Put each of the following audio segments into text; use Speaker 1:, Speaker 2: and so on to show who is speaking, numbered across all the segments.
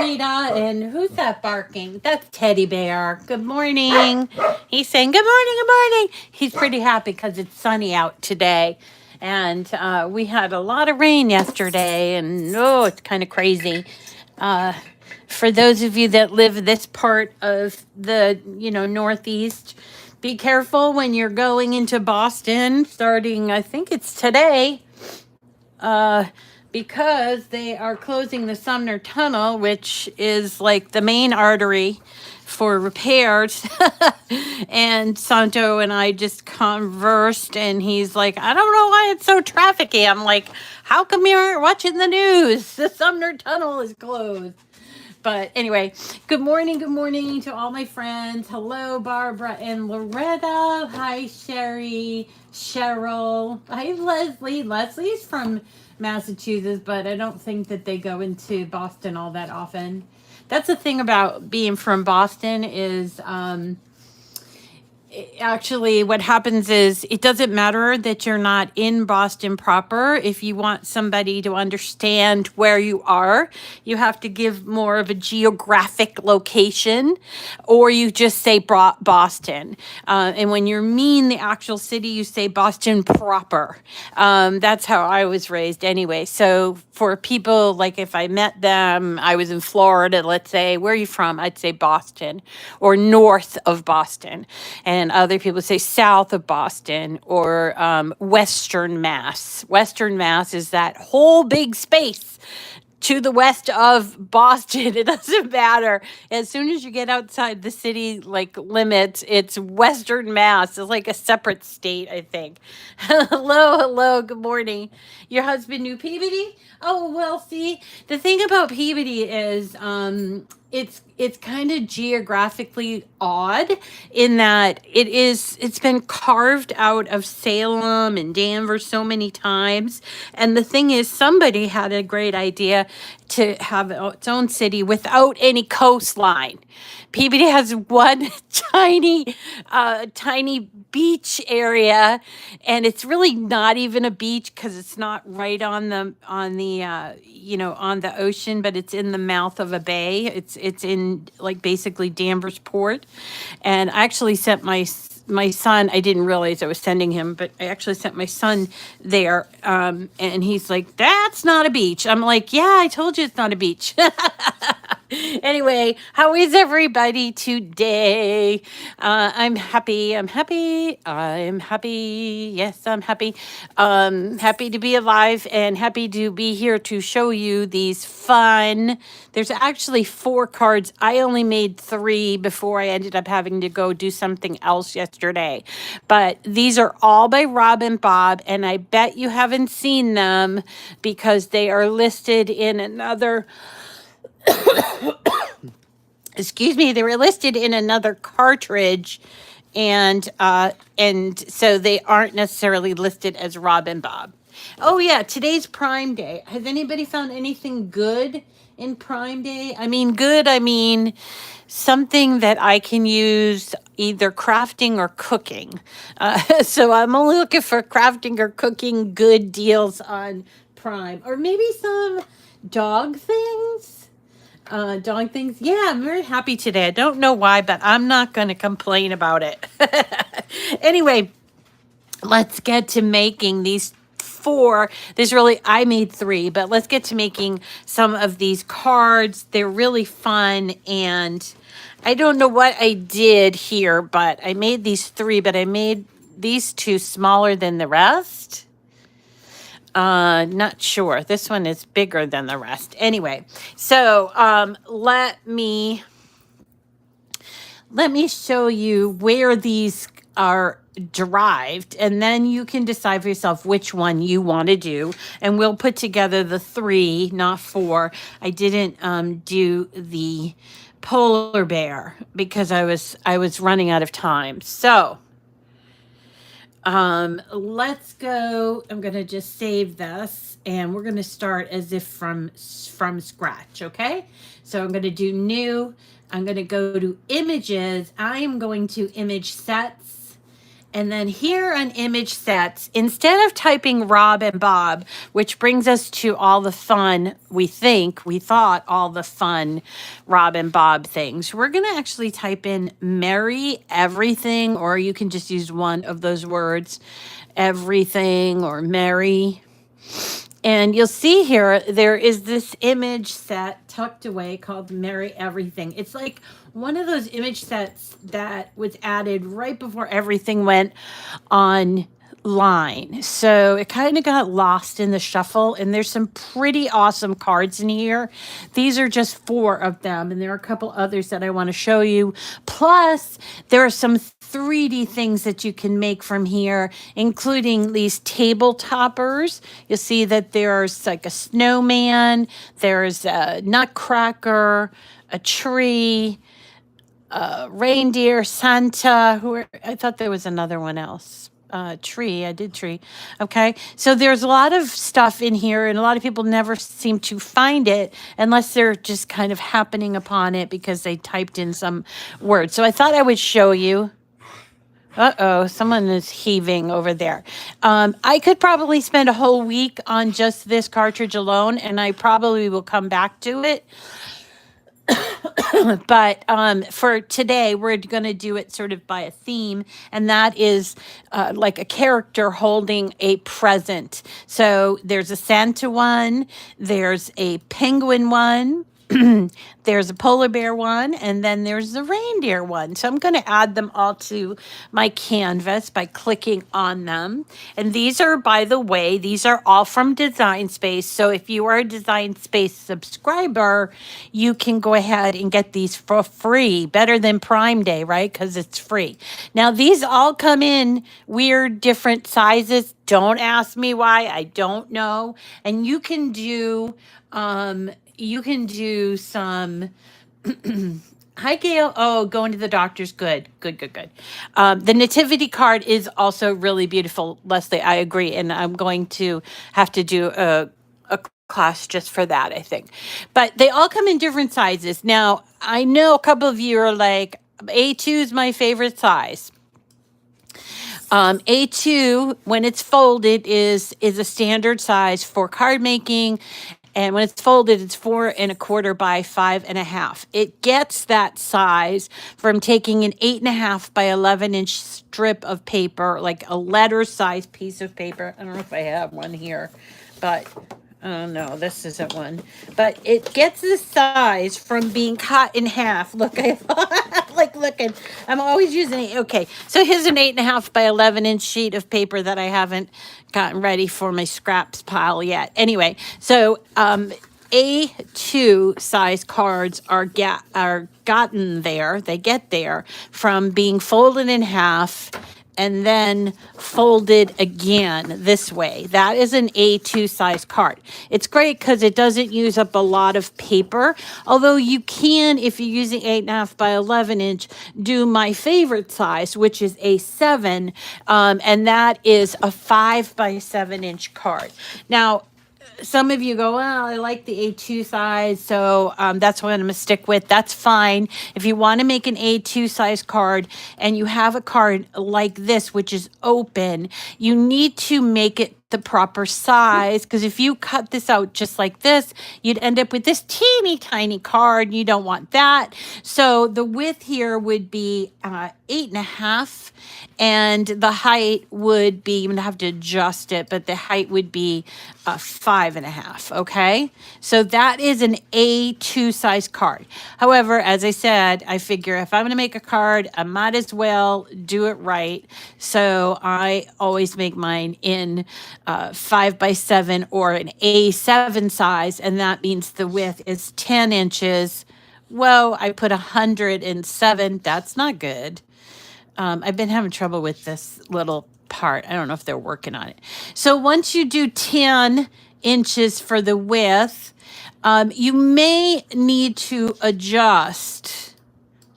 Speaker 1: Loretta, and who's that barking? That's Teddy Bear. Good morning. He's saying good morning, good morning. He's pretty happy because it's sunny out today. And we had a lot of rain yesterday, and oh, it's kind of crazy. Uh, for those of you that live this part of the, Northeast, be careful when you're going into Boston starting, I think it's today, uh, because they are closing the Sumner Tunnel, which is like the main artery for repairs. And Santo and I just conversed, and he's like, I don't know why it's so trafficy. I'm like, how come you're watching the news? The Sumner Tunnel is closed. But anyway, good morning to all my friends. Hello, Barbara and Loretta. Hi, Sherry, Cheryl. Hi, Leslie. Leslie's from Massachusetts, but I don't think that they go into Boston all that often. That's the thing about being from Boston is actually what happens is it doesn't matter that you're not in Boston proper. If you want somebody to understand where you are, you have to give more of a geographic location, or you just say Boston. And when you mean the actual city, you say Boston proper. That's how I was raised anyway. So for people, like if I met them, I was in Florida, let's say, where are you from? I'd say Boston or north of Boston. And other people say south of Boston or Western Mass. Western Mass is that whole big space to the west of Boston. It doesn't matter. As soon as you get outside the city like limits, it's Western Mass. It's like a separate state, I think. Hello, good morning. Your husband knew Peabody? Oh, well, see, the thing about Peabody is it's kind of geographically odd in that it's been carved out of Salem and Danvers so many times. And the thing is, somebody had a great idea to have its own city without any coastline. Peabody has one tiny beach area, and it's really not even a beach because it's not right on the on the ocean, but it's in the mouth of a bay. It's in like basically Danvers Port, and I actually sent my son. I didn't realize I was sending him, but I actually sent my son there, and he's like, "That's not a beach." I'm like, "Yeah, I told you it's not a beach." Anyway, how is everybody today? I'm happy. I'm happy. I'm happy. Yes, I'm happy. Happy to be alive and happy to be here to show you these fun. There's actually 4 cards. I only made 3 before I ended up having to go do something else yesterday. But these are all by Rob and Bob, and I bet you haven't seen them because they are listed in another excuse me, they were listed in another cartridge, and so they aren't necessarily listed as Rob and Bob. Oh yeah, today's Prime Day. Has anybody found anything good in Prime Day? I mean something that I can use either crafting or cooking. So I'm only looking for crafting or cooking good deals on Prime, or maybe some dog things. Dog things. Yeah, I'm very happy today. I don't know why, but I'm not going to complain about it. Anyway, let's get to making these 4. I made 3, but let's get to making some of these cards. They're really fun, and I don't know what I did here, but I made these 3, but I made these 2 smaller than the rest. Not sure. This one is bigger than the rest. Anyway, so let me show you where these are derived, and then you can decide for yourself which one you want to do, and we'll put together the 3, not 4. I didn't do the polar bear because I was running out of time. So let's go. I'm going to just save this, and we're going to start as if from scratch. Okay. So I'm going to do new. I'm going to go to images. I am going to image sets, And then here on image sets, instead of typing Rob and Bob, which brings us to all the fun, we thought all the fun Rob and Bob things, we're going to actually type in Merry Everything, or you can just use one of those words, everything or Merry. And you'll see here, there is this image set tucked away called Merry Everything. It's like one of those image sets that was added right before everything went online. So it kind of got lost in the shuffle. And there's some pretty awesome cards in here. These are just 4 of them. And there are a couple others that I want to show you. Plus, there are some 3D things that you can make from here, including these table toppers. You'll see that there's like a snowman, there's a nutcracker, a tree, reindeer, Santa. I thought there was another one else. Tree. I did tree. Okay. So there's a lot of stuff in here, and a lot of people never seem to find it unless they're just kind of happening upon it because they typed in some word. So I thought I would show you. Uh-oh, someone is heaving over there. I could probably spend a whole week on just this cartridge alone, and I probably will come back to it. But for today, we're going to do it sort of by a theme, and that is like a character holding a present. So there's a Santa one, there's a penguin one, there's a polar bear one, and then there's the reindeer one. So I'm going to add them all to my canvas by clicking on them. And these are, by the way, these are all from Design Space. So if you are a Design Space subscriber, you can go ahead and get these for free. Better than Prime Day, right? Because it's free. Now, these all come in weird, different sizes. Don't ask me why. I don't know. And you can do some. Hi, Gail. Oh, going to the doctor's. Good. The nativity card is also really beautiful, Leslie. I agree. And I'm going to have to do a class just for that, I think. But they all come in different sizes. Now, I know a couple of you are like, A2 is my favorite size. A2, when it's folded, is a standard size for card making. And when it's folded, it's 4¼ by 5½. It gets that size from taking an 8½ by 11-inch strip of paper, like a letter size piece of paper. I don't know if I have one here, but oh no, this isn't one. But it gets the size from being cut in half. Look, I like looking. I'm always using it. Okay, so here's an 8½ by 11-inch sheet of paper that I haven't gotten ready for my scraps pile yet. Anyway, so A2 size cards are gotten there. They get there from being folded in half and then folded again this way. That is an A2 size card. It's great because it doesn't use up a lot of paper, although you can, if you're using 8½ by 11-inch, do my favorite size, which is A7, and that is a 5 by 7-inch card. Now, some of you go, well, I like the A2 size, so that's what I'm going to stick with. That's fine. If you want to make an A2 size card and you have a card like this, which is open, you need to make it the proper size, because if you cut this out just like this, you'd end up with this teeny tiny card. You don't want that. So the width here would be 8½, and the height would be, you're gonna have to adjust it, but the height would be 5½. Okay, so that is an A2 size card. However, as I said, I figure if I'm gonna make a card, I might as well do it right. So I always make mine in 5 by 7 or an A7 size, and that means the width is 10 inches. Whoa, I put 107. That's not good. I've been having trouble with this little part. I don't know if they're working on it. So once you do 10 inches for the width, you may need to adjust.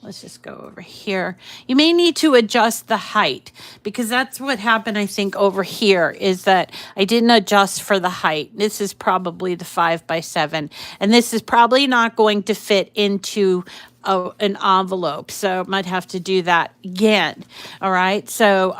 Speaker 1: Let's just go over here. You may need to adjust the height, because that's what happened, I think, over here, is that I didn't adjust for the height. This is probably the 5 by 7, and this is probably not going to fit into an envelope. So might have to do that again. All right. So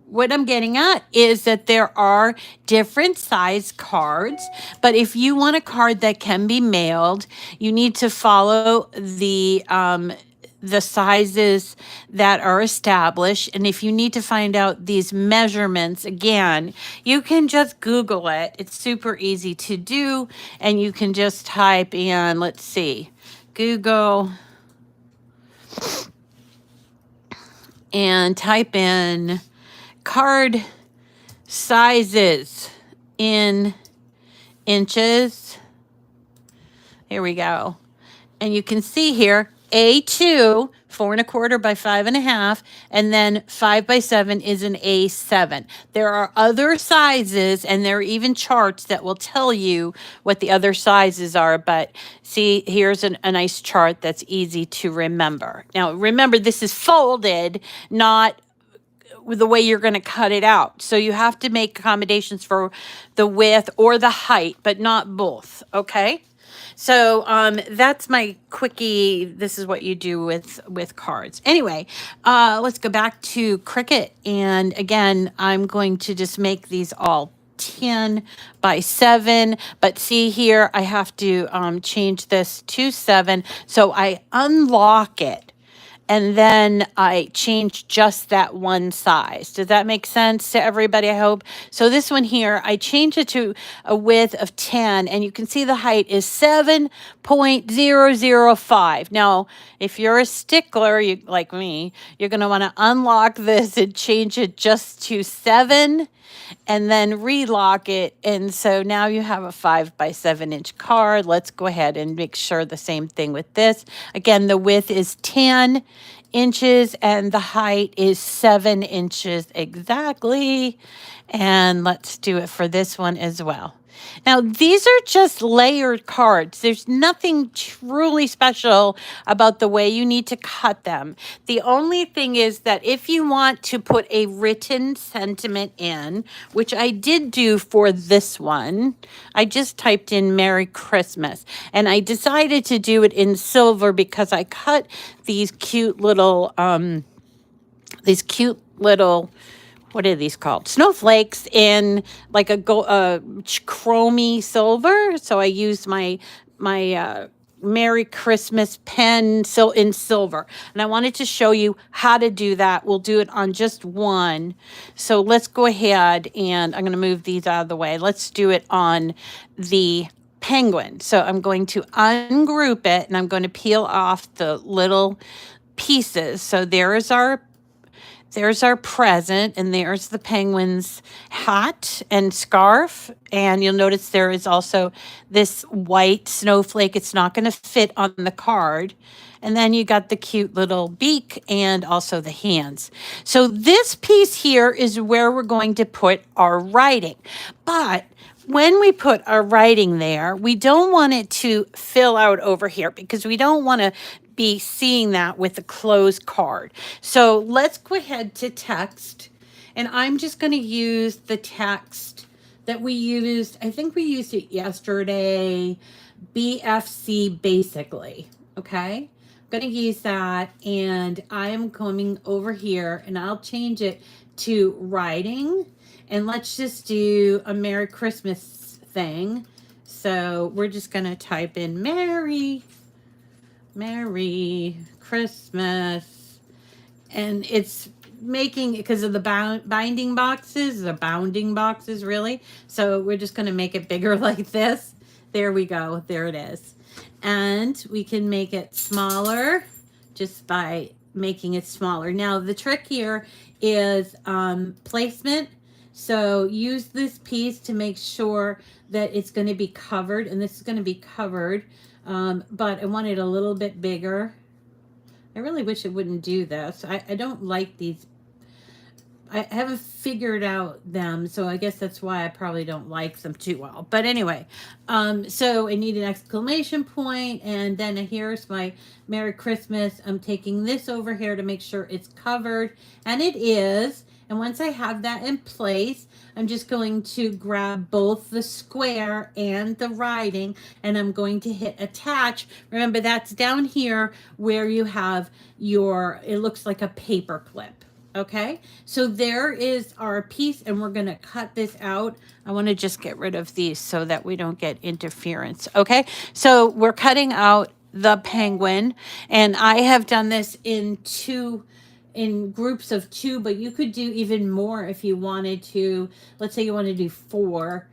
Speaker 1: what I'm getting at is that there are different size cards, but if you want a card that can be mailed, you need to follow the sizes that are established. And if you need to find out these measurements again, you can just Google it. It's super easy to do. And you can just type in, let's see, Google and type in card sizes in inches. Here we go. And you can see here, A2, 4¼ by 5½, and then 5 by 7 is an A7. There are other sizes, and there are even charts that will tell you what the other sizes are. But see, here's a nice chart that's easy to remember. Now, remember, this is folded, not the way you're going to cut it out. So you have to make accommodations for the width or the height, but not both. Okay. So that's my quickie. This is what you do with cards. Anyway, let's go back to Cricut. And again, I'm going to just make these all 10 by 7. But see here, I have to change this to 7. So I unlock it. And then I change just that one size. Does that make sense to everybody, I hope? So this one here, I change it to a width of 10, and you can see the height is 7.005. Now, if you're a stickler, like me, you're going to want to unlock this and change it just to 7 and then relock it. And so now you have a 5 by 7 inch card. Let's go ahead and make sure the same thing with this. Again, the width is 10 inches and the height is 7 inches exactly. And let's do it for this one as well. Now, these are just layered cards. There's nothing truly special about the way you need to cut them. The only thing is that if you want to put a written sentiment in, which I did do for this one, I just typed in Merry Christmas. And I decided to do it in silver because I cut these cute little, what are these called? Snowflakes in like a chromey silver. So I used my Merry Christmas pen in silver. And I wanted to show you how to do that. We'll do it on just one. So let's go ahead and I'm going to move these out of the way. Let's do it on the penguin. So I'm going to ungroup it and I'm going to peel off the little pieces. So there's our present, and there's the penguin's hat and scarf. And you'll notice there is also this white snowflake. It's not going to fit on the card. And then you got the cute little beak and also the hands. So this piece here is where we're going to put our writing. But when we put our writing there, we don't want it to fill out over here because we don't want to be seeing that with a closed card. So let's go ahead to text, and I'm just going to use the text that we used. I think we used it yesterday, BFC basically. Okay, I'm going to use that, and I am coming over here and I'll change it to writing, and let's just do a Merry Christmas thing. So we're just going to type in Merry Christmas, and it's making, because of the bounding boxes really, so we're just going to make it bigger like this. There we go, there it is. And we can make it smaller just by making it smaller. Now the trick here is placement. So use this piece to make sure that it's going to be covered, and this is going to be covered. But I want it a little bit bigger. I really wish it wouldn't do this. I don't like these. I haven't figured out them, so I guess that's why I probably don't like them too well. But anyway, so I need an exclamation point, and then here's my Merry Christmas. I'm taking this over here to make sure it's covered, and it is. And once I have that in place, I'm just going to grab both the square and the writing, and I'm going to hit attach. Remember, that's down here where you have your, it looks like a paper clip. Okay, so there is our piece, and we're going to cut this out. I want to just get rid of these so that we don't get interference. Okay, so we're cutting out the penguin, and I have done this in groups of 2, but you could do even more if you wanted to. Let's say you want to do 4.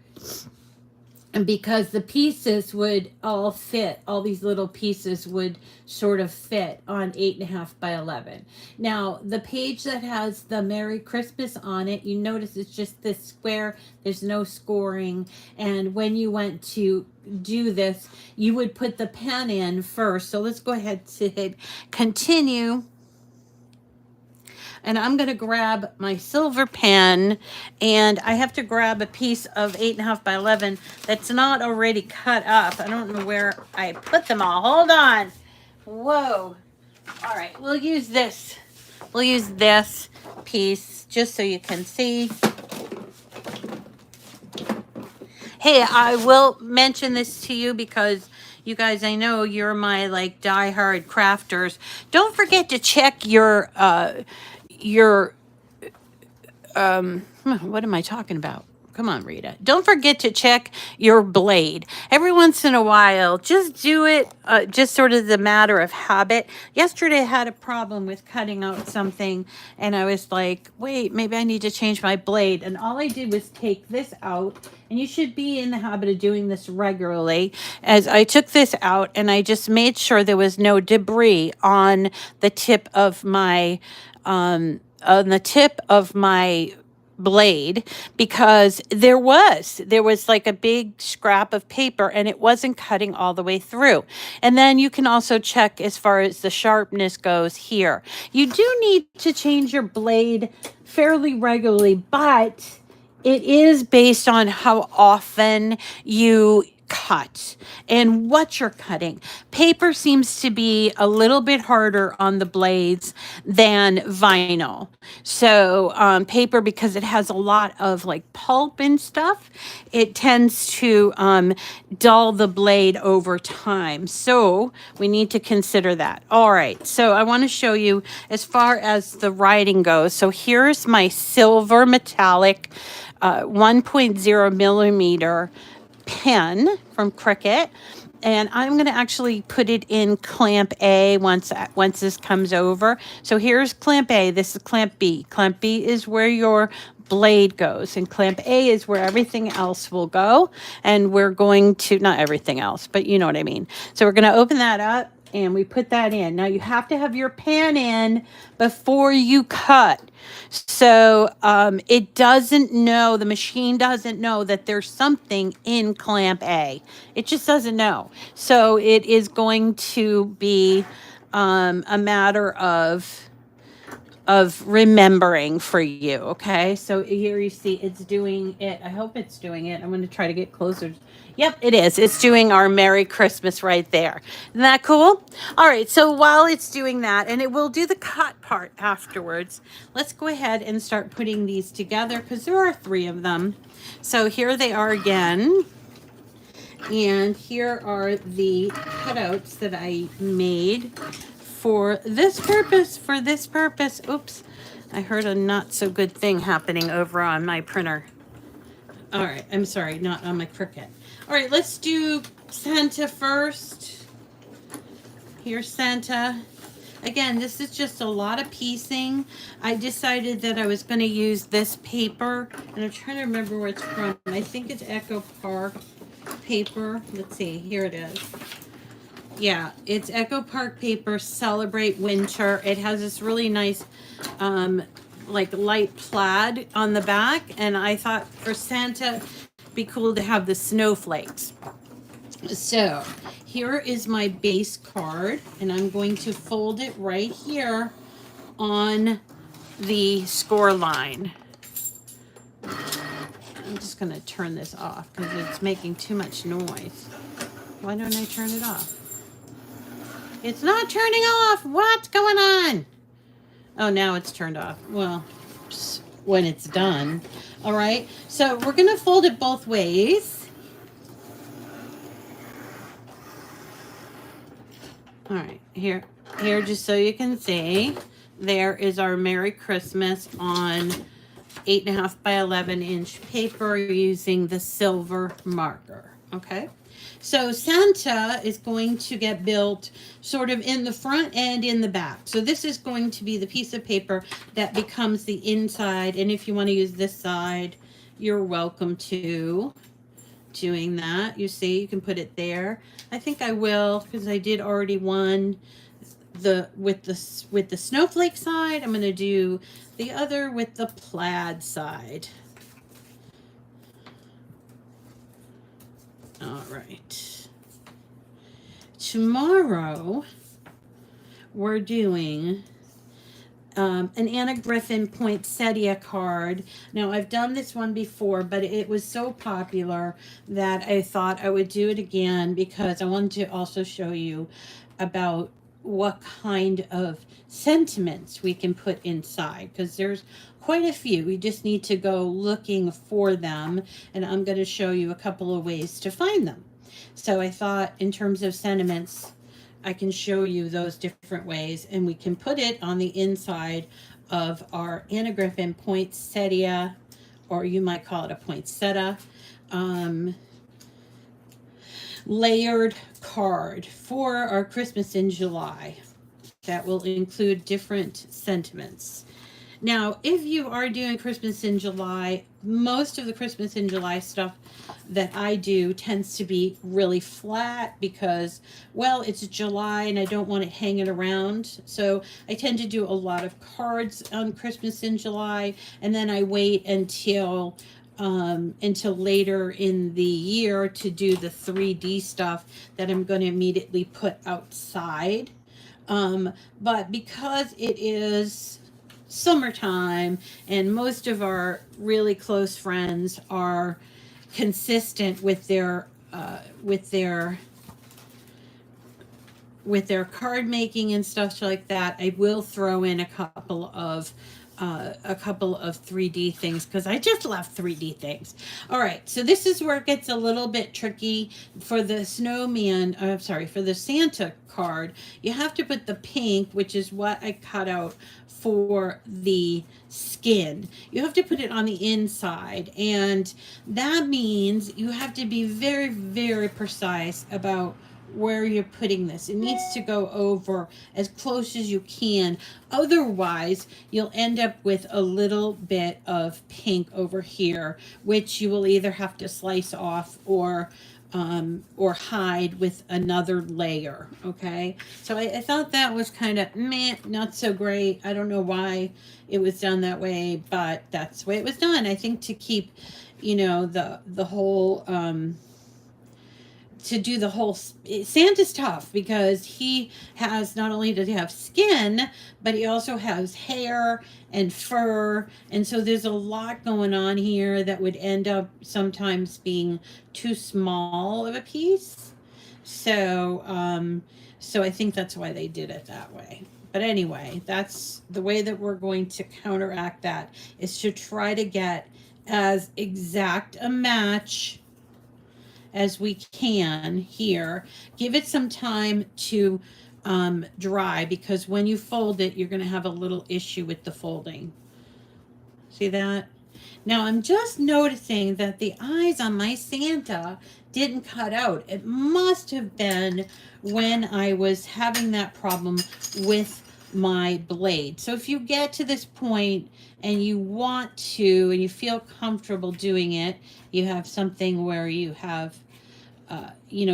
Speaker 1: And because the pieces would all fit, all these little pieces would sort of fit on 8.5 by 11. Now, the page that has the Merry Christmas on it, you notice it's just this square. There's no scoring. And when you went to do this, you would put the pen in first. So let's go ahead to hit continue. And I'm going to grab my silver pen, and I have to grab a piece of 8.5 by 11 that's not already cut up. I don't know where I put them all. Hold on. Whoa. All right, we'll use this. We'll use this piece just so you can see. Hey, I will mention this to you because you guys, I know you're my like diehard crafters. Don't forget to check your what am I talking about? Come on, Rita. Don't forget to check your blade. Every once in a while, just do it, just sort of the matter of habit. Yesterday, I had a problem with cutting out something, and I was like, wait, maybe I need to change my blade. And all I did was take this out, and you should be in the habit of doing this regularly. As I took this out, and I just made sure there was no debris on the tip of my, blade, because there was like a big scrap of paper and it wasn't cutting all the way through. And then you can also check as far as the sharpness goes here. You do need to change your blade fairly regularly, but it is based on how often you cut and what you're cutting. Paper seems to be a little bit harder on the blades than vinyl. So paper, because it has a lot of like pulp and stuff, it tends to dull the blade over time. So we need to consider that. All right, so I want to show you as far as the writing goes. So here's my silver metallic 1.0 millimeter pen from Cricut, and I'm going to actually put it in clamp A once this comes over. So here's clamp A, this is clamp B. Clamp B is where your blade goes, and clamp A is where everything else will go. And we're going to, not everything else, but you know what I mean. So we're going to open that up and we put that in. Now you have to have your pan in before you cut. So it doesn't know, the machine doesn't know that there's something in clamp A. It just doesn't know. So it is going to be a matter of remembering for you. Okay, so here you see it's doing it. I hope it's doing it. I'm going to try to get closer. Yep, it is. It's doing our Merry Christmas right there. Isn't that cool? All right, so while it's doing that, and it will do the cut part afterwards, let's go ahead and start putting these together because there are 3 of them. So here they are again. And here are the cutouts that I made for this purpose. Oops, I heard a not so good thing happening over on my printer. All right, I'm sorry, not on my Cricut. All right, let's do Santa first. Here's Santa. Again, this is just a lot of piecing. I decided that I was going to use this paper, and I'm trying to remember where it's from. I think it's Echo Park paper. Let's see, here it is. Yeah, it's Echo Park paper, Celebrate Winter. It has this really nice like light plaid on the back, and I thought for Santa it'd be cool to have the snowflakes. So here is my base card, and I'm going to fold it right here on the score line. I'm just going to turn this off because it's making too much noise. Why don't I turn it off? It's not turning off. What's going on? Oh, now it's turned off. Well, when it's done. All right, so we're gonna fold it both ways. All right, here, just so you can see, there is our Merry Christmas on 8.5 by 11-inch paper using the silver marker. Okay, so Santa is going to get built sort of in the front and in the back. So this is going to be the piece of paper that becomes the inside. And if you want to use this side, you're welcome to doing that. You see, you can put it there. I think I will, because I did already one with the snowflake side. I'm going to do the other with the plaid side. All right. Tomorrow we're doing an Anna Griffin poinsettia card. Now, I've done this one before, but it was so popular that I thought I would do it again, because I wanted to also show you about what kind of sentiments we can put inside, because there's quite a few. We just need to go looking for them, and I'm going to show you a couple of ways to find them. So I thought, in terms of sentiments, I can show you those different ways, and we can put it on the inside of our Anna Griffin poinsettia, or you might call it a poinsettia, layered card for our Christmas in July that will include different sentiments. Now, if you are doing Christmas in July, most of the Christmas in July stuff that I do tends to be really flat, because, well, it's July and I don't want it hanging around. So I tend to do a lot of cards on Christmas in July, and then I wait until later in the year to do the 3D stuff that I'm going to immediately put outside. But because it is summertime and most of our really close friends are consistent with their card making and stuff like that, I will throw in a couple of 3D things, because I just love 3D things. All right, so this is where it gets a little bit tricky for the snowman. I'm sorry, for the Santa card, you have to put the pink, which is what I cut out for the skin. You have to put it on the inside, and that means you have to be very, very precise about where you're putting this. It needs to go over as close as you can. Otherwise, you'll end up with a little bit of pink over here, which you will either have to slice off or hide with another layer. Okay, so I thought that was kind of meh, not so great. I don't know why it was done that way, but that's the way it was done. I think to keep, the whole to do the whole. Santa's tough, because he has, not only does he have skin, but he also has hair and fur, and so there's a lot going on here that would end up sometimes being too small of a piece. So I think that's why they did it that way. But anyway, that's the way that we're going to counteract that, is to try to get as exact a match as we can here. Give it some time to dry, because when you fold it, you're going to have a little issue with the folding. See that? Now I'm just noticing that the eyes on my Santa didn't cut out. It must have been when I was having that problem with my blade. So if you get to this point and you want to, and you feel comfortable doing it, you have something where you have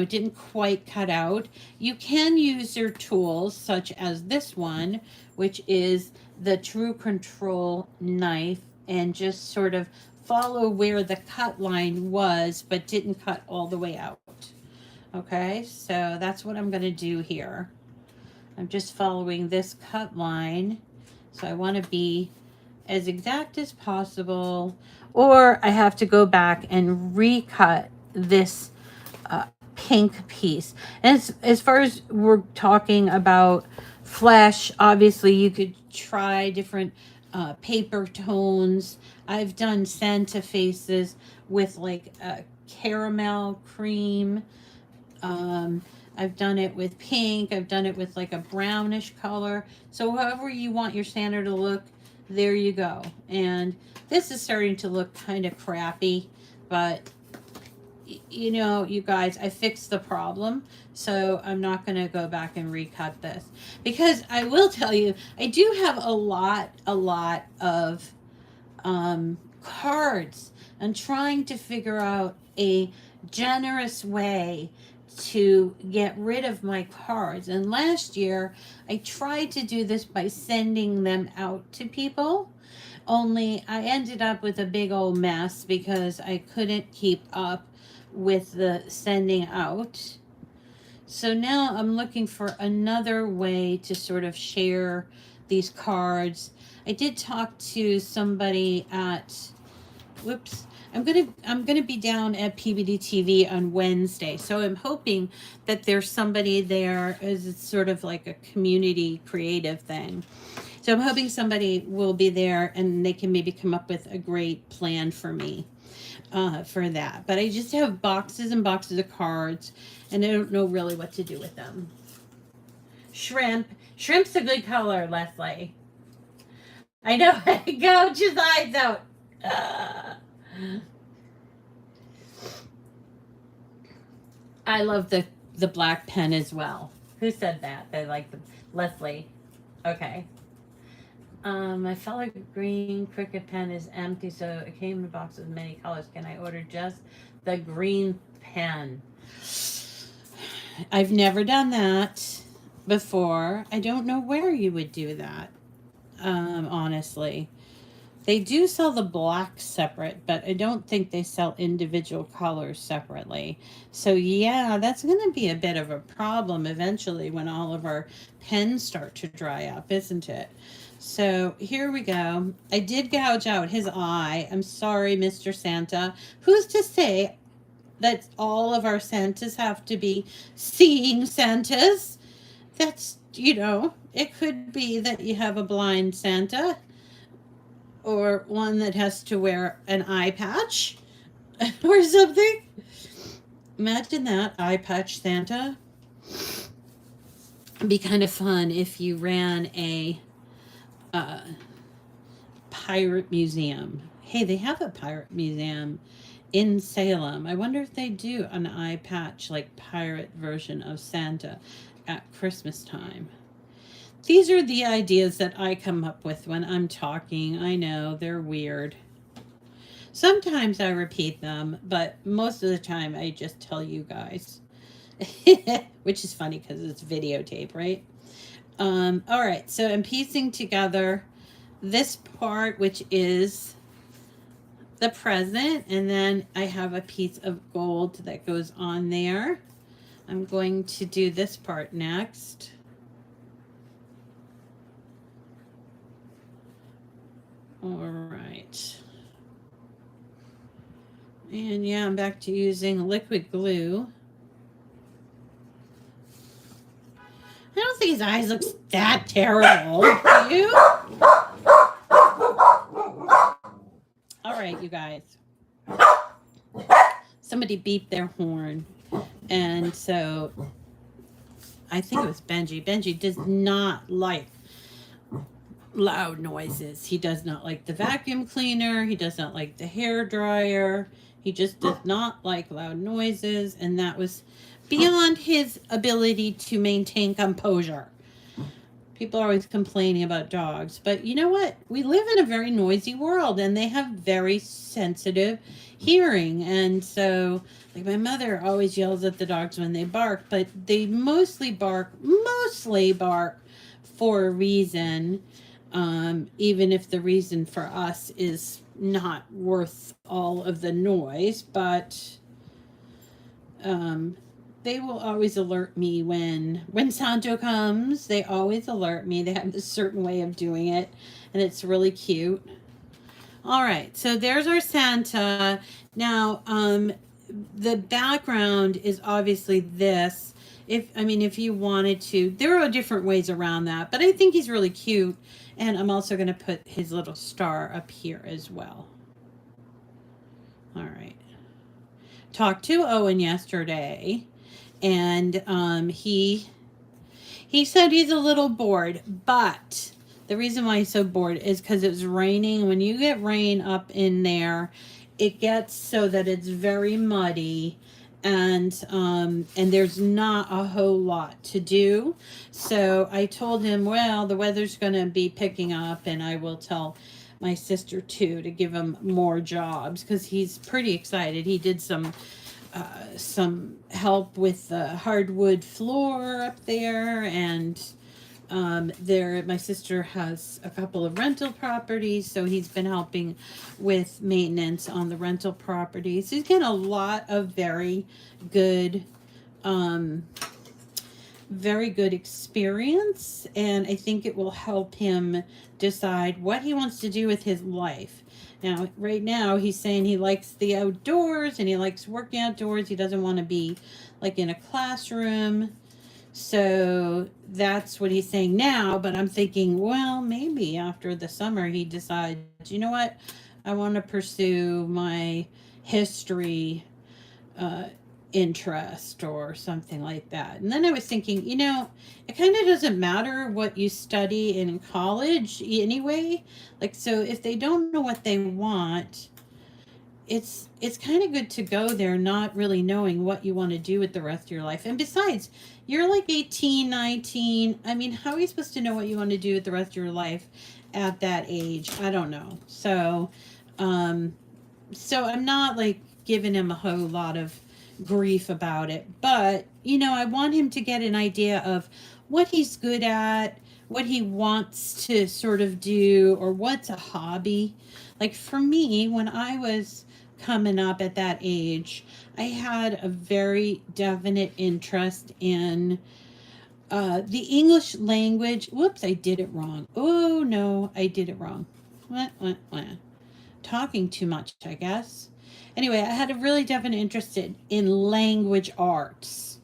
Speaker 1: didn't quite cut out, you can use your tools such as this one, which is the True Control knife, and just sort of follow where the cut line was, but didn't cut all the way out. Okay, so that's what I'm going to do here. I'm just following this cut line, so I want to be as exact as possible, or I have to go back and recut this pink piece. And as far as we're talking about flesh, obviously you could try different paper tones. I've done Santa faces with like a caramel cream. Um, I've done it with pink. I've done it with like a brownish color. So however you want your Santa to look, there you go. And this is starting to look kind of crappy, but you know, you guys, I fixed the problem, so I'm not going to go back and recut this, because I will tell you, I do have a lot of cards. I'm trying to figure out a generous way to get rid of my cards. And last year, I tried to do this by sending them out to people. Only I ended up with a big old mess because I couldn't keep up with the sending out. So now I'm looking for another way to sort of share these cards. I did talk to somebody at, whoops, I'm gonna be down at PBD TV on Wednesday. So I'm hoping that there's somebody there, as it's sort of like a community creative thing. So I'm hoping somebody will be there and they can maybe come up with a great plan for me for that. But I just have boxes and boxes of cards, and I don't know really what to do with them. Shrimp. Shrimp's a good color, Leslie. I know. Gouge his eyes out. I love the black pen as well. Who said that? They like the Leslie. Okay. My fellow green Cricut pen is empty, so it came in a box with many colors. Can I order just the green pen? I've never done that before. I don't know where you would do that, honestly. They do sell the black separate, but I don't think they sell individual colors separately. So yeah, that's going to be a bit of a problem eventually when all of our pens start to dry up, isn't it? So here we go. I did gouge out his eye. I'm sorry, Mr. Santa. Who's to say that all of our Santas have to be seeing Santas? That's, you know, it could be that you have a blind Santa, or one that has to wear an eye patch or something. Imagine that, eye patch Santa. It'd be kind of fun if you ran a pirate museum. Hey, they have a pirate museum in Salem. I wonder if they do an eye patch, like pirate version of Santa at Christmas time. These are the ideas that I come up with when I'm talking. I know, they're weird. Sometimes I repeat them, but most of the time I just tell you guys. Which is funny because it's videotape, right? All right, so I'm piecing together this part, which is the present, and then I have a piece of gold that goes on there. I'm going to do this part next. All right. And yeah, I'm back to using liquid glue. I don't think his eyes look that terrible. Do you? All right, you guys. Somebody beeped their horn. And so I think it was Benji. Benji does not like loud noises. He does not like the vacuum cleaner. He does not like the hair dryer. He just does not like loud noises. And that was beyond his ability to maintain composure. People are always complaining about dogs, but you know what? We live in a very noisy world, and they have very sensitive hearing. And so, like, my mother always yells at the dogs when they bark, but they mostly bark for a reason, even if the reason for us is not worth all of the noise. But they will always alert me when Santo comes. They always alert me. They have a certain way of doing it, and it's really cute. All right, so there's our Santa. Now, the background is obviously this, if you wanted to, there are different ways around that, but I think he's really cute. And I'm also going to put his little star up here as well. All right. Talked to Owen yesterday, and he said he's a little bored, but the reason why he's so bored is because it's raining. When you get rain up in there, it gets so that it's very muddy, and there's not a whole lot to do. So I told him, well, the weather's going to be picking up, and I will tell my sister too to give him more jobs because he's pretty excited. He did some help with the hardwood floor up there, and there my sister has a couple of rental properties, so he's been helping with maintenance on the rental properties. He's getting a lot of good um, very good experience, and I think it will help him decide what he wants to do with his life. Now, right now, he's saying he likes the outdoors and he likes working outdoors. He doesn't want to be like in a classroom. So that's what he's saying now. But I'm thinking, well, maybe after the summer, he decides, you know what? I want to pursue my history uh, interest or something like that. And then I was thinking, it kind of doesn't matter what you study in college anyway. Like, so if they don't know what they want, it's kind of good to go there not really knowing what you want to do with the rest of your life. And besides, you're like 18, 19. I mean, how are you supposed to know what you want to do with the rest of your life at that age? I don't know. So I'm not like giving him a whole lot of grief about it, but I want him to get an idea of what he's good at, what he wants to sort of do, or what's a hobby. Like for me, when I was coming up at that age, I had a very definite interest in the English language. Whoops, I did it wrong. Oh no, I did it wrong. What? Talking too much, I guess. Anyway, I had a really definite interest in language arts.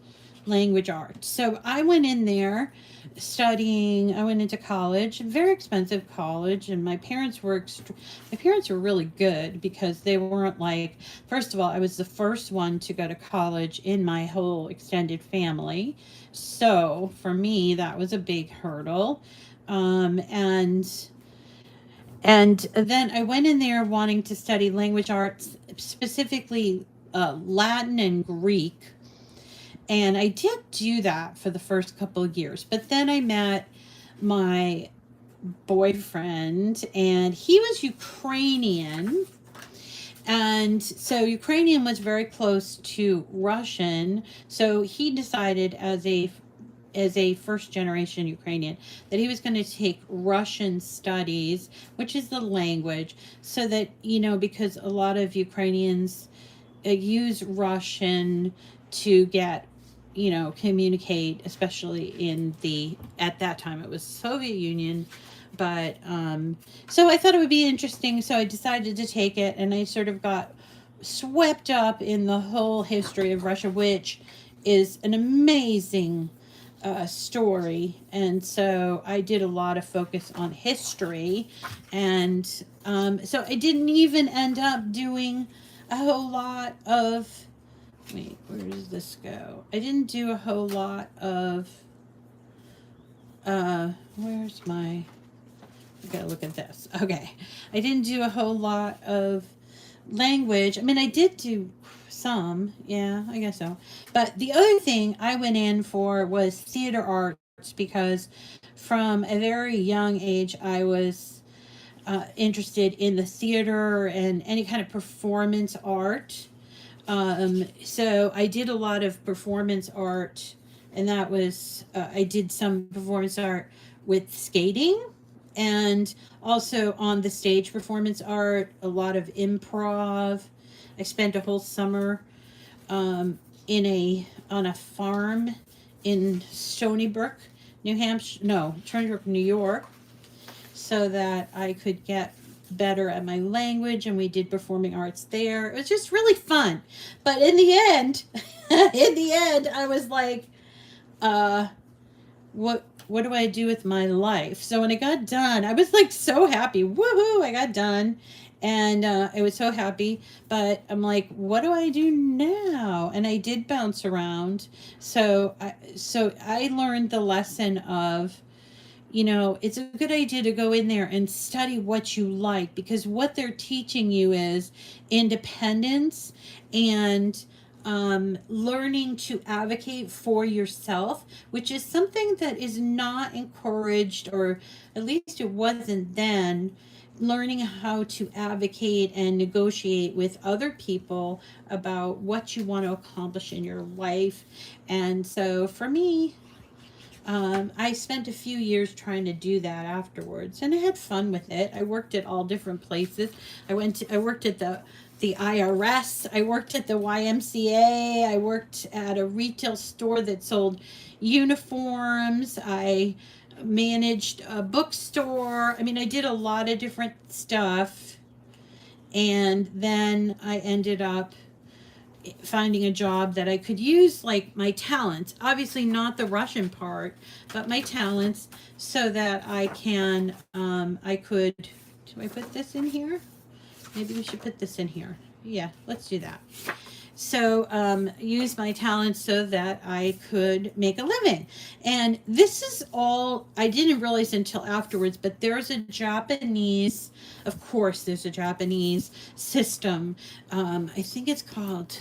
Speaker 1: Language arts. So I went in there studying. I went into college, very expensive college, and my parents were really good because they weren't like, first of all, I was the first one to go to college in my whole extended family. So for me, that was a big hurdle. And then I went in there wanting to study language arts, specifically Latin and Greek. And I did do that for the first couple of years. But then I met my boyfriend, and he was Ukrainian. And so Ukrainian was very close to Russian. So he decided as a first generation Ukrainian that he was going to take Russian studies, which is the language, so that, because a lot of Ukrainians use Russian to get, communicate, especially at that time it was Soviet Union. But so I thought it would be interesting. So I decided to take it, and I sort of got swept up in the whole history of Russia, which is an amazing story. And so I did a lot of focus on history, and so I didn't even end up doing a whole lot of, wait, where does this go? I didn't do a whole lot of where's my, I gotta look at this. Okay, I didn't do a whole lot of language. I mean, I did do some, yeah, I guess so. But the other thing I went in for was theater arts, because from a very young age I was interested in the theater and any kind of performance art. So I did a lot of performance art, and that was I did some performance art with skating, and also on the stage performance art, a lot of improv. I spent a whole summer on a farm in Stony Brook, New Hampshire. No, Stony Brook, New York, so that I could get better at my language, and we did performing arts there. It was just really fun. But in the end, I was like, uh, what do I do with my life? So when I got done, I was like so happy. Woohoo! I got done, and I was so happy. But I'm like, what do I do now? And I did bounce around. So I learned the lesson of, it's a good idea to go in there and study what you like, because what they're teaching you is independence and learning to advocate for yourself, which is something that is not encouraged, or at least it wasn't then. Learning how to advocate and negotiate with other people about what you want to accomplish in your life. And so for me, I spent a few years trying to do that afterwards, and I had fun with it. I worked at all different places. I worked at the IRS. I worked at the YMCA. I worked at a retail store that sold uniforms. I managed a bookstore. I mean, I did a lot of different stuff, and then I ended up finding a job that I could use, like, my talents, obviously not the Russian part, but my talents, so that I could, do I put this in here? Maybe we should put this in here. Yeah, let's do that. So use my talents so that I could make a living. And this is all I didn't realize until afterwards, but there's a Japanese, of course, there's a Japanese system. I think it's called,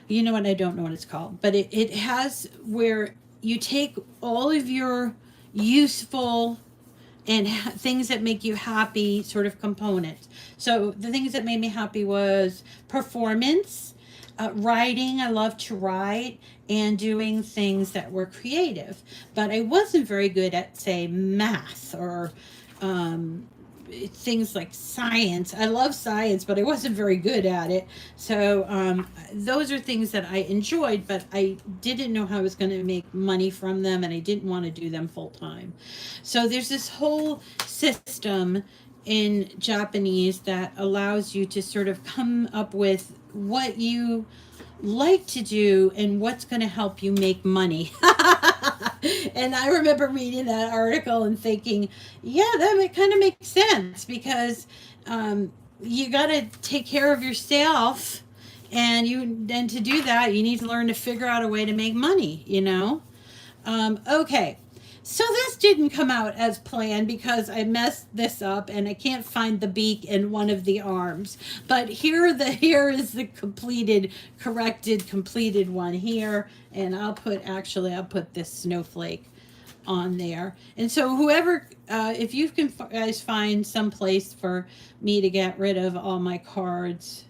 Speaker 1: you know what, I don't know what it's called, but it has where you take all of your useful and things that make you happy sort of components. So the things that made me happy was performance, writing. I love to write, and doing things that were creative. But I wasn't very good at, say, math or um, things like science. I love science, but I wasn't very good at it. So those are things that I enjoyed, but I didn't know how I was going to make money from them, and I didn't want to do them full time. So there's this whole system in Japanese that allows you to sort of come up with what you like to do and what's going to help you make money. And I remember reading that article and thinking, yeah, that kind of makes sense, because you got to take care of yourself, and to do that, you need to learn to figure out a way to make money. Okay. So this didn't come out as planned, because I messed this up and I can't find the beak in one of the arms. But here is the completed one here, and I'll put this snowflake on there. And so whoever, if you can guys find some place for me to get rid of all my cards,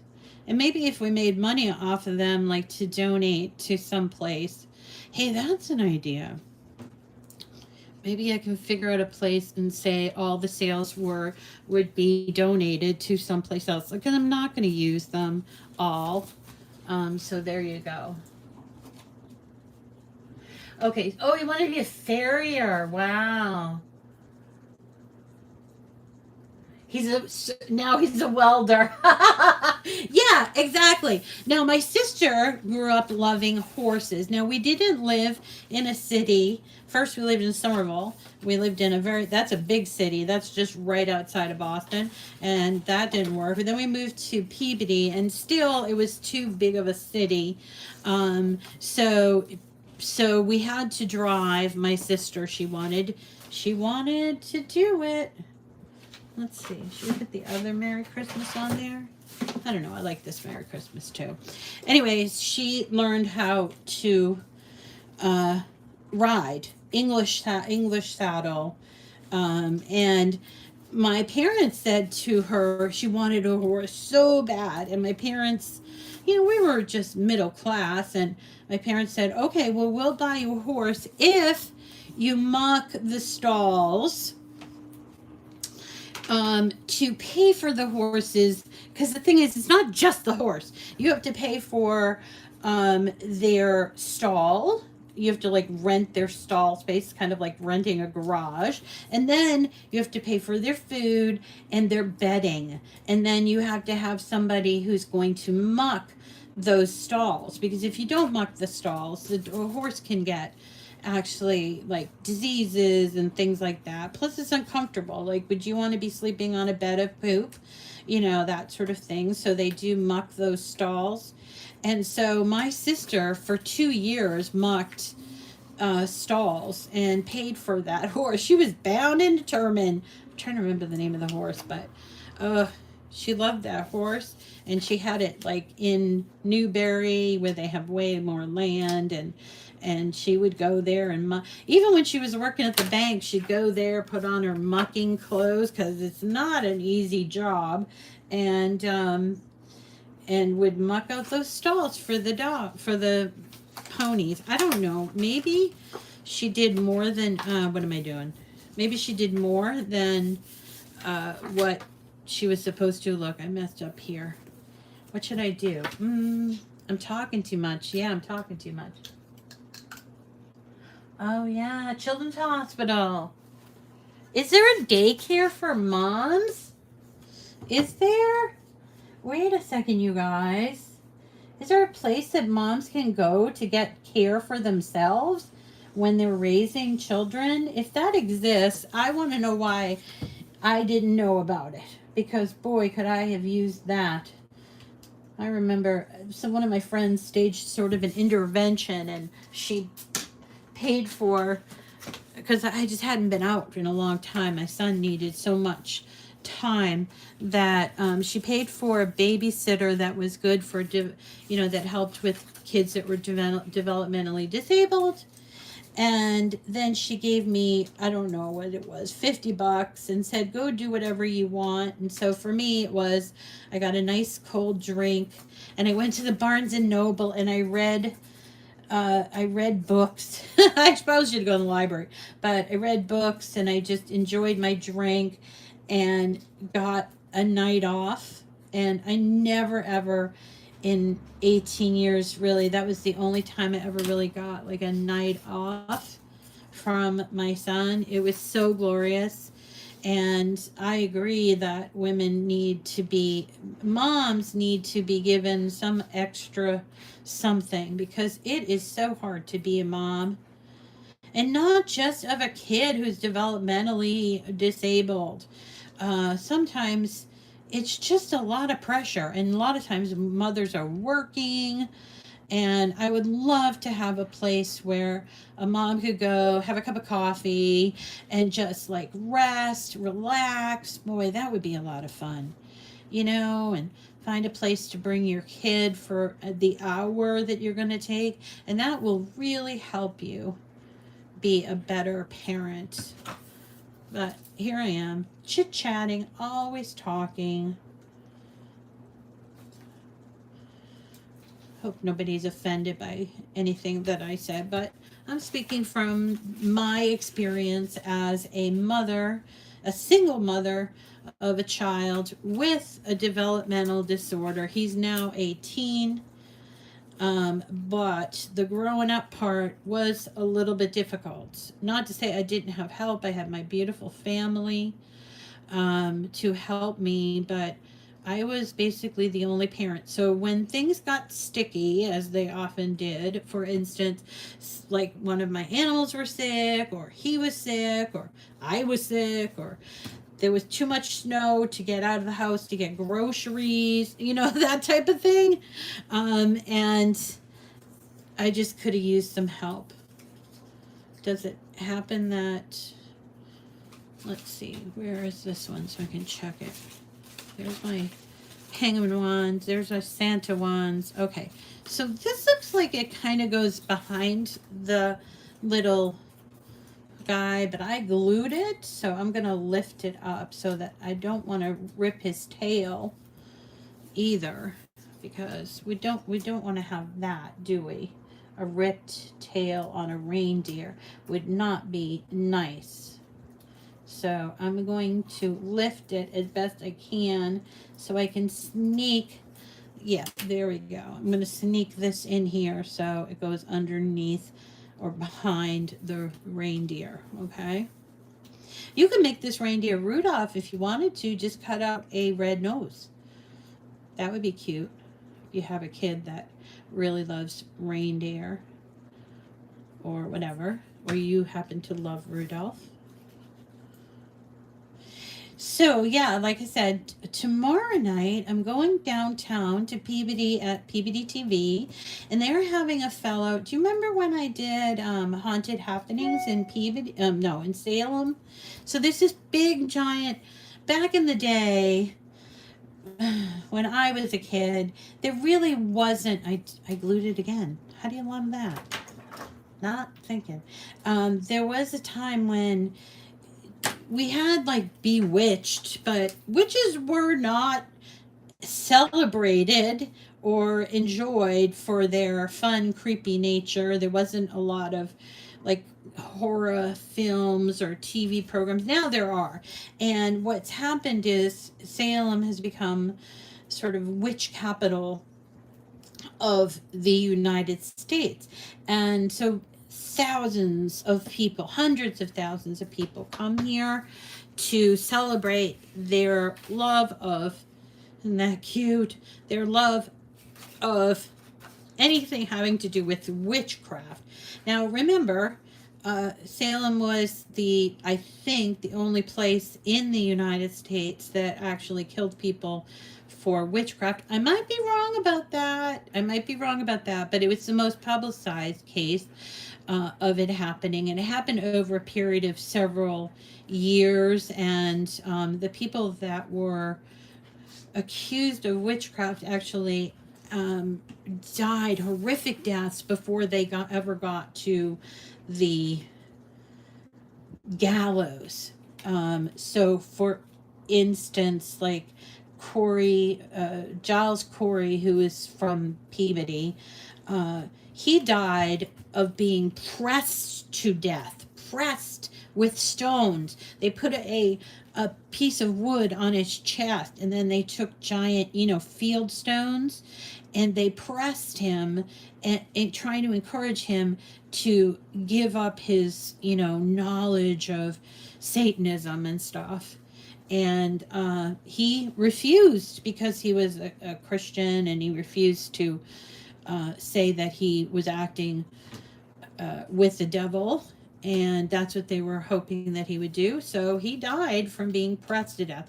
Speaker 1: and maybe if we made money off of them, like to donate to some place. Hey, that's an idea. Maybe I can figure out a place and say all the sales would be donated to someplace else. Because I'm not going to use them all. So there you go. Okay. Oh, you want to be a farrier? Wow. Now he's a welder. Yeah, exactly. Now my sister grew up loving horses. Now we didn't live in a city. First we lived in Somerville. We lived in that's a big city. That's just right outside of Boston, and that didn't work. But then we moved to Peabody, and still it was too big of a city. So we had to drive. My sister, she wanted to do it. Let's see. Should we put the other Merry Christmas on there? I don't know. I like this Merry Christmas too. Anyways, she learned how to ride English saddle, and my parents said to her she wanted a horse so bad, and my parents, we were just middle class, and my parents said, okay, well, we'll buy you a horse if you muck the stalls. To pay for the horses, because the thing is, it's not just the horse. You have to pay for their stall. You have to like rent their stall space, kind of like renting a garage. And then you have to pay for their food and their bedding. And then you have to have somebody who's going to muck those stalls, because if you don't muck the stalls, the horse can get actually like diseases and things like that. Plus, it's uncomfortable. Like, would you want to be sleeping on a bed of poop? You know, that sort of thing. So they do muck those stalls. And so my sister for 2 years mucked stalls and paid for that horse. She was bound and determined. I'm trying to remember the name of the horse, but uh, she loved that horse. And she had it like in Newberry where they have way more land, and she would go there and even when she was working at the bank, she'd go there, put on her mucking clothes because it's not an easy job, and would muck out those stalls for the dog, for the ponies. I don't know. Maybe she did more than, what am I doing? Maybe she did more than what she was supposed to. Look, I messed up here. What should I do? I'm talking too much. Yeah, I'm talking too much. Oh, yeah, Children's Hospital. Is there a daycare for moms? Is there? Wait a second, you guys. Is there a place that moms can go to get care for themselves when they're raising children? If that exists, I want to know why I didn't know about it. Because, boy, could I have used that. I remember one of my friends staged sort of an intervention, and she paid for, because I just hadn't been out in a long time. My son needed so much time that she paid for a babysitter that was good for, that helped with kids that were developmentally disabled. And then she gave me, I don't know what it was, $50 and said, go do whatever you want. And so for me, it was, I got a nice cold drink and I went to the Barnes and Noble and I read books. I suppose you'd go to the library, but I read books and I just enjoyed my drink and got a night off. And I never ever in 18 years, really, that was the only time I ever really got like a night off from my son. It was so glorious. And I agree that moms need to be given some extra something, because it is so hard to be a mom. And not just of a kid who's developmentally disabled. Sometimes it's just a lot of pressure. And a lot of times mothers are working. And I would love to have a place where a mom could go have a cup of coffee and just like rest, relax. Boy, that would be a lot of fun, and find a place to bring your kid for the hour that you're going to take. And that will really help you be a better parent. But here I am, chit-chatting, always talking. Hope nobody's offended by anything that I said, but I'm speaking from my experience as a mother, a single mother of a child with a developmental disorder. He's now 18, but the growing up part was a little bit difficult. Not to say I didn't have help. I had my beautiful family to help me, but I was basically the only parent. So when things got sticky, as they often did, for instance, like one of my animals were sick, or he was sick, or I was sick, or there was too much snow to get out of the house to get groceries, that type of thing. And I just could have used some help. Does it happen that, let's see, where is this one so I can check it? There's my penguin ones. There's our Santa ones. Okay, so this looks like it kind of goes behind the little guy, but I glued it, so I'm gonna lift it up so that I don't want to rip his tail either, because we don't want to have that, do we? A ripped tail on a reindeer would not be nice. So I'm going to lift it as best I can so I can sneak, yeah, there we go. I'm going to sneak this in here so it goes underneath or behind the reindeer, okay? You can make this reindeer Rudolph if you wanted to, just cut out a red nose. That would be cute. you have a kid that really loves reindeer or whatever, or you happen to love Rudolph. So yeah, like I said, tomorrow night I'm going downtown to Peabody at Peabody TV, and they're having a fellow. Do you remember when I did haunted happenings in Peabody? No, in Salem. So this is big giant. Back in the day, when I was a kid, there really wasn't. I glued it again. How do you love that? Not thinking. There was a time when we had like Bewitched, but witches were not celebrated or enjoyed for their fun, creepy nature. There wasn't a lot of like horror films or TV programs. Now there are. And what's happened is Salem has become sort of witch capital of the United States. And so thousands of people, hundreds of thousands of people come here to celebrate their love of, isn't that cute? Their love of anything having to do with witchcraft. Now remember, Salem was I think, the only place in the United States that actually killed people for witchcraft. I might be wrong about that. But it was the most publicized case of it happening, and it happened over a period of several years. And the people that were accused of witchcraft actually died horrific deaths before they ever got to the gallows. So for instance, like Giles Corey, who is from Peabody, he died of being pressed to death, pressed with stones. They put a piece of wood on his chest, and then they took giant, field stones, and they pressed him and trying to encourage him to give up his, knowledge of Satanism and stuff. And he refused because he was a Christian, and he refused to say that he was acting with the devil, and that's what they were hoping that he would do. So he died from being pressed to death.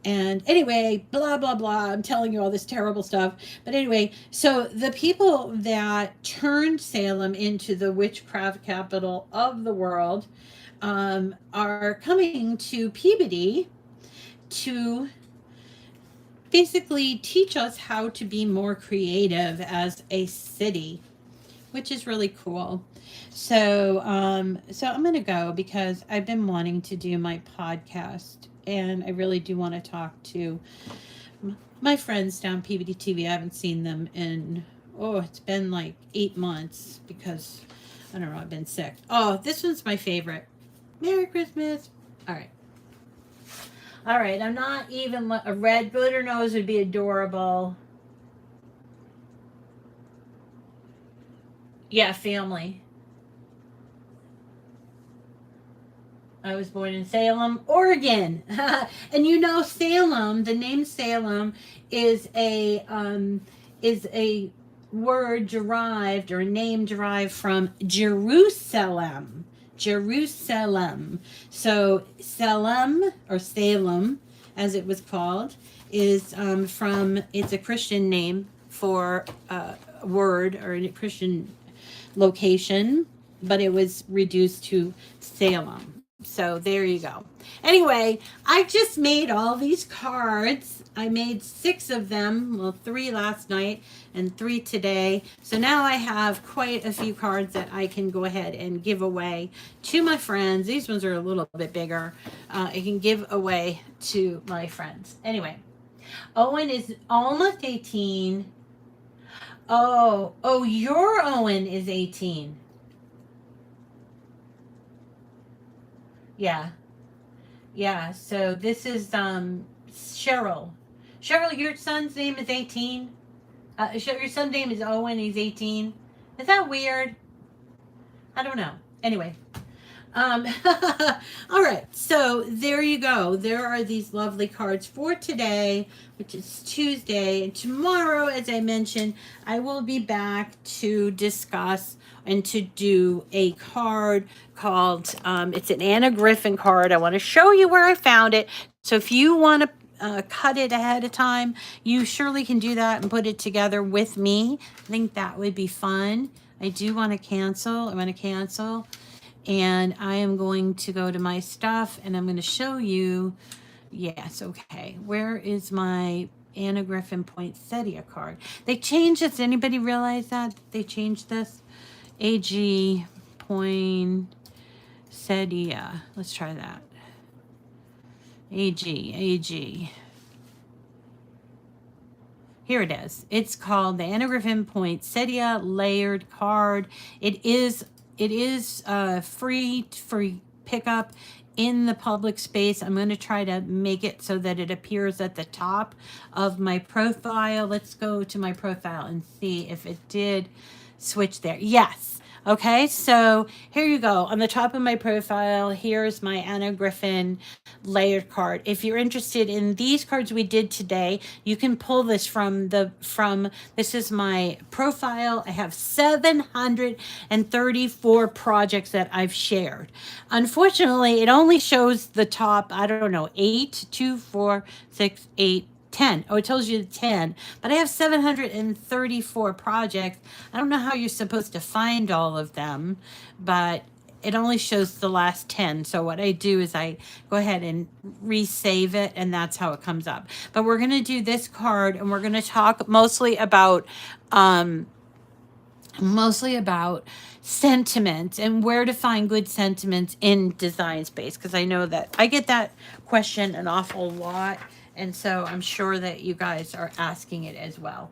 Speaker 1: And anyway, blah, blah, blah. I'm telling you all this terrible stuff. But anyway, so the people that turned Salem into the witchcraft capital of the world are coming to Peabody to basically teach us how to be more creative as a city, which is really cool. So I'm going to go because I've been wanting to do my podcast, and I really do want to talk to my friends down Peabody TV. I haven't seen them in, it's been like 8 months because, I don't know, I've been sick. Oh, this one's my favorite. Merry Christmas. All right. I'm not even, a red glitter nose would be adorable. Yeah, family. I was born in Salem, Oregon. And Salem, the name Salem is a word derived, or a name derived from Jerusalem. Jerusalem. So Salem, or Salem, as it was called, is it's a Christian name for a word or a Christian location, but it was reduced to Salem. So there you go. Anyway, I just made all these cards. I made 6 of them. Well, 3 last night and 3 today. So now I have quite a few cards that I can go ahead and give away to my friends. These ones are a little bit bigger. I can give away to my friends. Anyway, Owen is almost 18. Oh, your Owen is 18. Yeah, so this is Cheryl. Cheryl, your son's name is 18. Your son's name is Owen, he's 18. Is that weird? I don't know. Anyway, Um, all right, so there you go. There are these lovely cards for today, which is Tuesday. And tomorrow, as I mentioned, I will be back to discuss and to do a card called, it's an Anna Griffin card. I want to show you where I found it. So if you want to cut it ahead of time, you surely can do that and put it together with me. I think that would be fun. I do want to cancel. I want to cancel. And I am going to go to my stuff and I'm going to show you. Yes, okay. Where is my Anna Griffin Poinsettia card? They changed this. Anybody realize that? They changed this? AG Poinsettia. Let's try that. AG. Here it is. It's called the Anna Griffin Poinsettia Layered Card. It is free for pickup in the public space. I'm going to try to make it so that it appears at the top of my profile. Let's go to my profile and see if it did switch there. Yes. Okay, so here you go. On the top of my profile, here's my Anna Griffin layered card. If you're interested in these cards we did today, you can pull this from this is my profile. I have 734 projects that I've shared. Unfortunately, it only shows the top, I don't know, 8, 2, 4, 6, 8, 10. Oh, it tells you 10, but I have 734 projects. I don't know how you're supposed to find all of them, but it only shows the last 10. So what I do is I go ahead and resave it, and that's how it comes up. But we're going to do this card, and we're going to talk mostly about sentiments and where to find good sentiments in Design Space, because I know that I get that question an awful lot. And so I'm sure that you guys are asking it as well.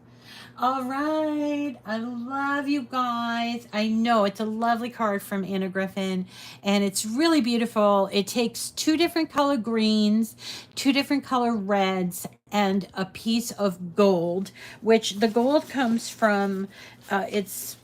Speaker 1: All right. I love you guys. I know it's a lovely card from Anna Griffin, and it's really beautiful. It takes 2 different color greens, 2 different color reds, and a piece of gold, which the gold comes from, it's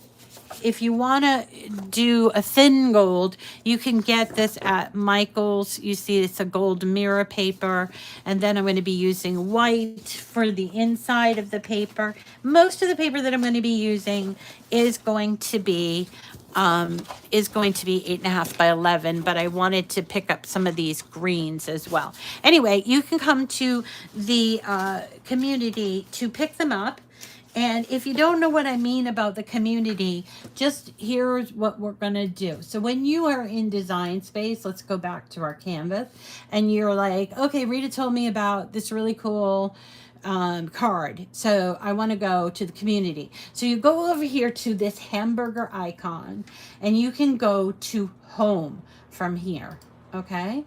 Speaker 1: if you want to do a thin gold, you can get this at Michael's. You see it's a gold mirror paper. And then I'm going to be using white for the inside of the paper. Most of the paper that I'm going to be using is going to be 8.5 by 11, but I wanted to pick up some of these greens as well. Anyway, you can come to the community to pick them up. And if you don't know what I mean about the community, just here's what we're going to do. So when you are in Design Space, let's go back to our canvas, and you're like, okay, Rita told me about this really cool card. So I want to go to the community. So you go over here to this hamburger icon, and you can go to home from here. Okay.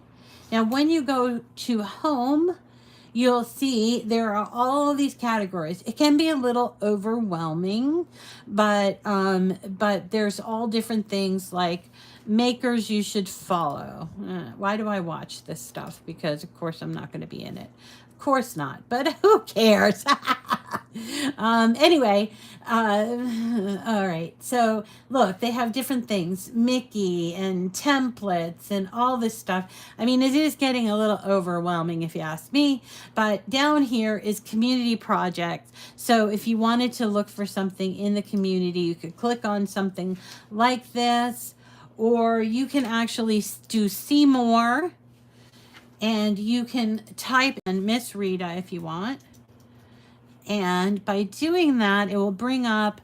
Speaker 1: Now, when you go to home, you'll see there are all these categories. It can be a little overwhelming, but there's all different things like makers you should follow. Why do I watch this stuff? Because of course I'm not going to be in it. Of course not, but who cares? Anyway, all right. So look, they have different things, Mickey and templates and all this stuff. I mean, it is getting a little overwhelming if you ask me, but down here is community projects. So if you wanted to look for something in the community, you could click on something like this, or you can actually do see more, and you can type in Miss Rita if you want. And by doing that, it will bring up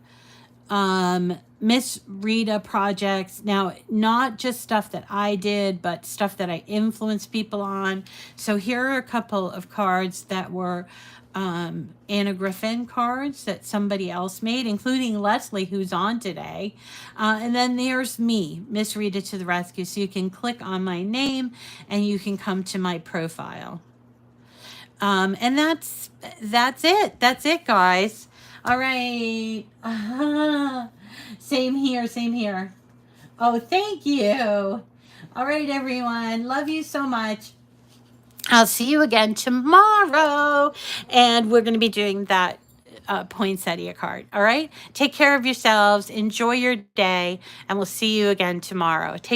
Speaker 1: Miss Rita projects. Now, not just stuff that I did, but stuff that I influenced people on. So here are a couple of cards that were Anna Griffin cards that somebody else made, including Leslie, who's on today. And then there's me, Miss Rita to the rescue. So you can click on my name and you can come to my profile. And that's it. That's it, guys. All right. Same here. Oh, thank you. All right, everyone. Love you so much. I'll see you again tomorrow. And we're going to be doing that poinsettia card. All right. Take care of yourselves. Enjoy your day. And we'll see you again tomorrow. Take